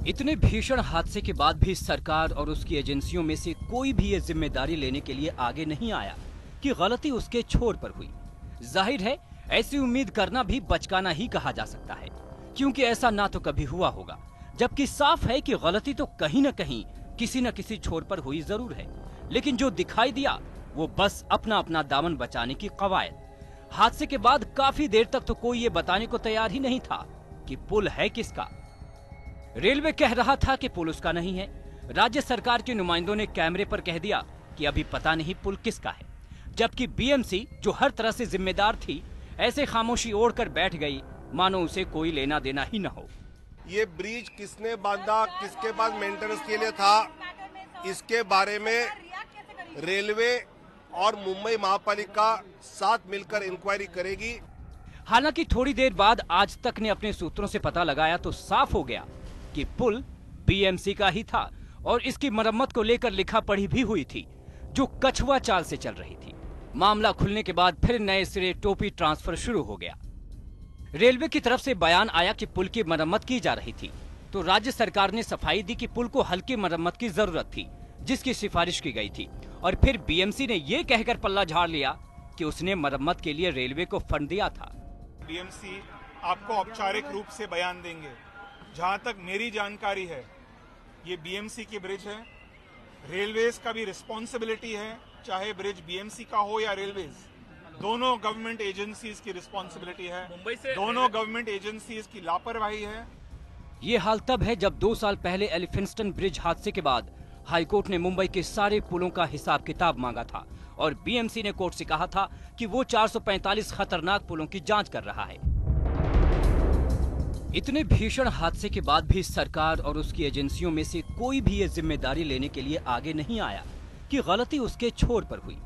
इतने भीषण हादसे के बाद भी सरकार और उसकी एजेंसियों में से कोई भी ये जिम्मेदारी लेने के लिए आगे नहीं आया कि गलती उसके छोर पर हुई। जाहिर है, ऐसी उम्मीद करना भी बचकाना ही कहा जा सकता है, क्योंकि ऐसा ना तो कभी हुआ होगा, जबकि साफ है कि गलती तो कहीं न कहीं किसी न किसी छोर पर हुई जरूर है। लेकिन जो दिखाई दिया वो बस अपना अपना दामन बचाने की कवायद। हादसे के बाद काफी देर तक तो कोई ये बताने को तैयार ही नहीं था कि पुल है किसका। रेलवे कह रहा था कि पुल उसका नहीं है। राज्य सरकार के नुमाइंदों ने कैमरे पर कह दिया कि अभी पता नहीं पुल किसका है, जबकि बीएमसी जो हर तरह से जिम्मेदार थी, ऐसे खामोशी ओढ़कर बैठ गई मानो उसे कोई लेना देना ही न हो। ये ब्रिज किसने बांधा, किसके पास मेंटेनेंस के लिए था, इसके बारे में रेलवे और मुंबई महापालिका साथ मिलकर इंक्वायरी करेगी। हालांकि थोड़ी देर बाद आज तक ने अपने सूत्रों से पता लगाया तो साफ हो गया कि पुल बीएमसी का ही था और इसकी मरम्मत को लेकर लिखा पढ़ी भी हुई थी, जो कछुआ चाल से चल रही थी। मामला खुलने के बाद फिर नए सिरे टोपी ट्रांसफर शुरू हो गया। रेलवे की तरफ से बयान आया कि पुल की मरम्मत की जा रही थी, तो राज्य सरकार ने सफाई दी कि पुल को हल्की मरम्मत की जरूरत थी, जिसकी सिफारिश की गई थी। और फिर बीएमसी ने ये कहकर पल्ला झाड़ लिया कि उसने मरम्मत के लिए रेलवे को फंड दिया था। बीएमसी आपको औपचारिक रूप से बयान देंगे। जहां तक मेरी जानकारी है, ये बीएमसी की ब्रिज है। रेलवेज का भी रिस्पॉन्सिबिलिटी है, चाहे ब्रिज बीएमसी का हो या रेलवेज, दोनों गवर्नमेंट एजेंसीज की रिस्पॉन्सिबिलिटी है। दोनों गवर्नमेंट एजेंसीज की लापरवाही है। ये हाल तब है जब 2 साल पहले एलिफिंस्टन ब्रिज हादसे के बाद हाईकोर्ट ने मुंबई के सारे पुलों का हिसाब किताब मांगा था और बीएमसी ने कोर्ट से कहा था कि वो 445 खतरनाक पुलों की जांच कर रहा है। इतने भीषण हादसे के बाद भी सरकार और उसकी एजेंसियों में से कोई भी ये जिम्मेदारी लेने के लिए आगे नहीं आया कि गलती उसके छोर पर हुई।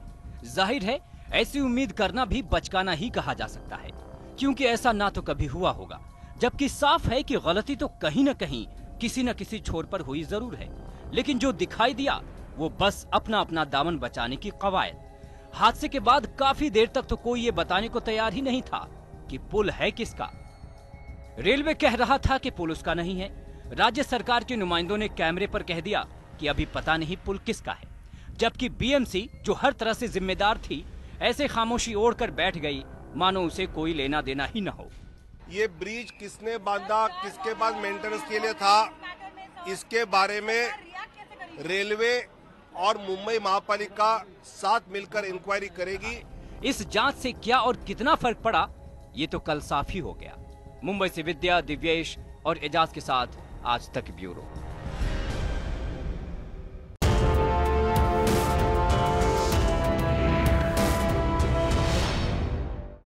जाहिर है, ऐसी उम्मीद करना भी बचकाना ही कहा जा सकता है, क्योंकि ऐसा ना तो कभी हुआ होगा, जबकि साफ है कि गलती तो कहीं न कहीं किसी न किसी छोर पर हुई जरूर है। लेकिन जो दिखाई दिया वो बस अपना अपना दामन बचाने की कवायद। हादसे के बाद काफी देर तक तो कोई ये बताने को तैयार ही नहीं था कि पुल है किसका। रेलवे कह रहा था कि पुल उसका नहीं है। राज्य सरकार के नुमाइंदों ने कैमरे पर कह दिया कि अभी पता नहीं पुल किसका है, जबकि बीएमसी जो हर तरह से जिम्मेदार थी, ऐसे खामोशी ओढ़कर बैठ गई मानो उसे कोई लेना देना ही न हो। ये ब्रिज किसने बांधा, किसके पास मेंटेनेंस के लिए था, इसके बारे में रेलवे और मुंबई महापालिका साथ मिलकर इंक्वायरी करेगी। इस जांच से क्या और कितना फर्क पड़ा, ये तो कल साफ ही हो गया। मुंबई से विद्या, दिव्येश और एजाज के साथ आज तक ब्यूरो।